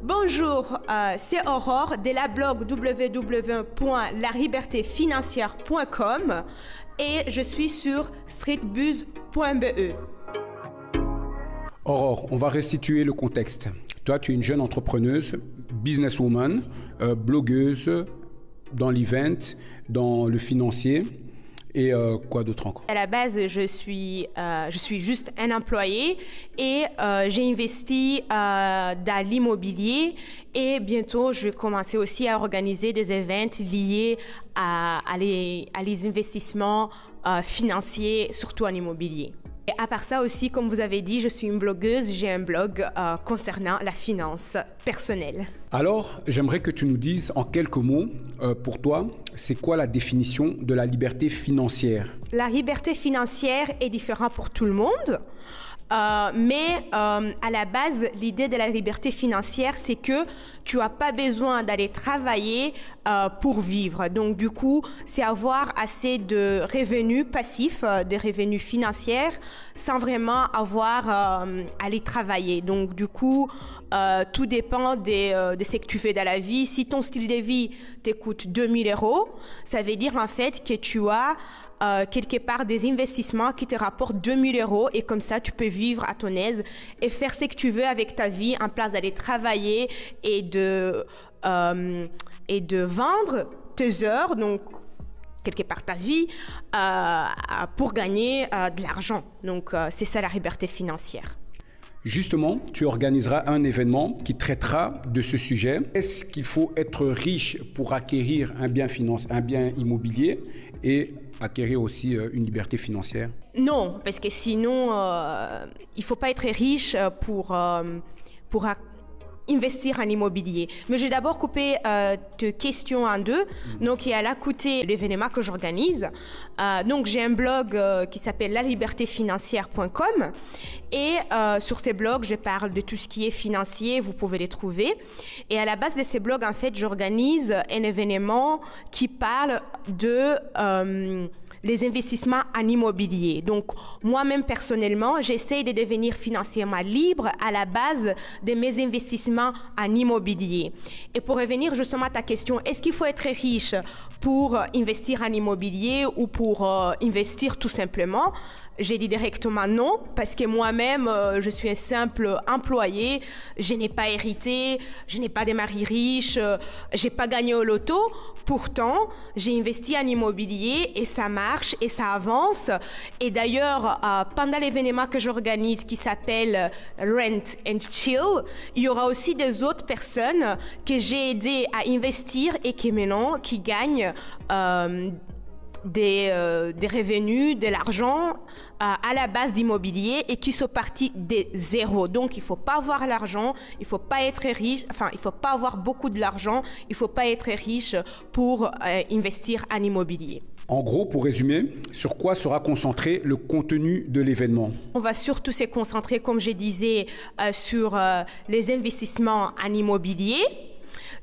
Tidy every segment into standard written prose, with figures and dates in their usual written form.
Bonjour, c'est Aurore de la blog www.lalibertéfinancière.com et je suis sur streetbuzz.be. Aurore, on va restituer le contexte. Toi, tu es une jeune entrepreneuse, businesswoman, blogueuse dans l'event, dans le financier. Et quoi d'autre encore? À la base, je suis juste un employé et j'ai investi dans l'immobilier et bientôt, je vais commencer aussi à organiser des événements liés à les investissements financiers, surtout en immobilier. Et à part ça aussi, comme vous avez dit, je suis une blogueuse, j'ai un blog concernant la finance personnelle. Alors, j'aimerais que tu nous dises en quelques mots, pour toi, c'est quoi la définition de la liberté financière? La liberté financière est différente pour tout le monde. Mais à la base, l'idée de la liberté financière, c'est que tu n'as pas besoin d'aller travailler pour vivre. Donc, du coup, c'est avoir assez de revenus passifs, des revenus financiers, sans vraiment avoir à aller travailler. Donc, du coup, tout dépend de ce que tu fais dans la vie. Si ton style de vie te coûte 2 000 €, ça veut dire en fait que tu as quelque part des investissements qui te rapportent 2 000 € et comme ça tu peux vivre à ton aise et faire ce que tu veux avec ta vie en place d'aller travailler et de vendre tes heures, donc quelque part ta vie, pour gagner de l'argent. Donc c'est ça la liberté financière. Justement, tu organiseras un événement qui traitera de ce sujet. Est-ce qu'il faut être riche pour acquérir un bien immobilier et acquérir aussi une liberté financière? Non, parce que sinon, il ne faut pas être riche pour investir en immobilier. Mais j'ai d'abord coupé tes questions en deux. Donc, il y a là côté l'événement que j'organise. Donc, j'ai un blog qui s'appelle lalibertéfinancière.com et sur ces blogs, je parle de tout ce qui est financier. Vous pouvez les trouver. Et à la base de ces blogs, en fait, j'organise un événement qui parle de les investissements en immobilier. Donc, moi-même, personnellement, j'essaie de devenir financièrement libre à la base de mes investissements en immobilier. Et pour revenir justement à ta question, est-ce qu'il faut être riche pour investir en immobilier ou pour investir tout simplement? J'ai dit directement non, parce que moi-même, je suis un simple employé, je n'ai pas hérité, je n'ai pas de mari riche, j'ai pas gagné au loto. Pourtant, j'ai investi en immobilier et ça marche et ça avance. Et d'ailleurs, pendant l'événement que j'organise qui s'appelle Rent and Chill, il y aura aussi des autres personnes que j'ai aidé à investir et qui maintenant, qui gagnent des revenus, de l'argent à la base d'immobilier et qui sont partis de zéro. Donc, il ne faut pas avoir l'argent, il ne faut pas être riche, enfin, il ne faut pas avoir beaucoup de l'argent, il ne faut pas être riche pour investir en immobilier. En gros, pour résumer, sur quoi sera concentré le contenu de l'événement? On va surtout se concentrer, comme je disais, sur les investissements en immobilier.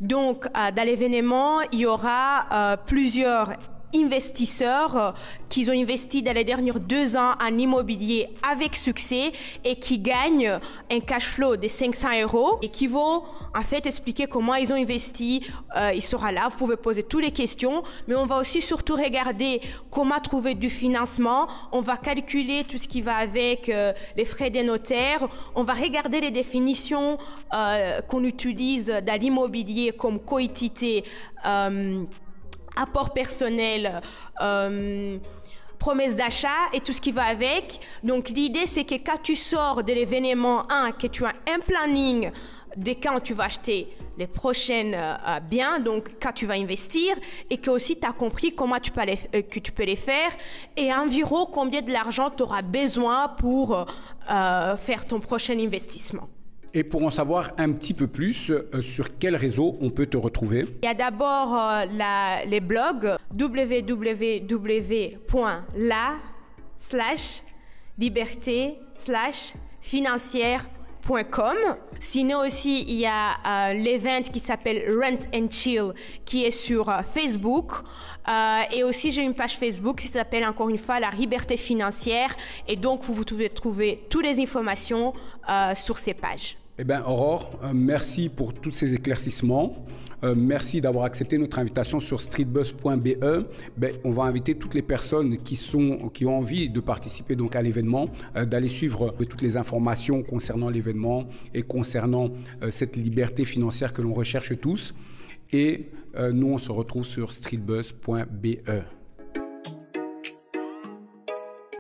Donc, dans l'événement, il y aura plusieurs investisseurs qui ont investi dans les derniers 2 ans en immobilier avec succès et qui gagnent un cash flow de 500 € et qui vont en fait expliquer comment ils ont investi. Il sera là, vous pouvez poser toutes les questions, mais on va aussi surtout regarder comment trouver du financement. On va calculer tout ce qui va avec les frais des notaires. On va regarder les définitions qu'on utilise dans l'immobilier comme coïtité, apport personnel, promesse d'achat et tout ce qui va avec. Donc, l'idée, c'est que quand tu sors de l'événement 1, que tu as un planning de quand tu vas acheter les prochains biens, donc quand tu vas investir, et que aussi tu as compris comment que tu peux les faire et environ combien de l'argent tu auras besoin pour faire ton prochain investissement. Et pour en savoir un petit peu plus, sur quel réseau on peut te retrouver? Il y a d'abord les blogs www.la/liberté/financière.com. Sinon aussi, il y a l'event qui s'appelle Rent and Chill qui est sur Facebook. Et aussi, j'ai une page Facebook qui s'appelle encore une fois La Liberté Financière. Et donc, vous pouvez trouver toutes les informations sur ces pages. Eh bien, Aurore, merci pour tous ces éclaircissements. Merci d'avoir accepté notre invitation sur streetbuzz.be. On va inviter toutes les personnes qui ont envie de participer donc à l'événement, d'aller suivre toutes les informations concernant l'événement et concernant cette liberté financière que l'on recherche tous. Et nous, on se retrouve sur streetbuzz.be.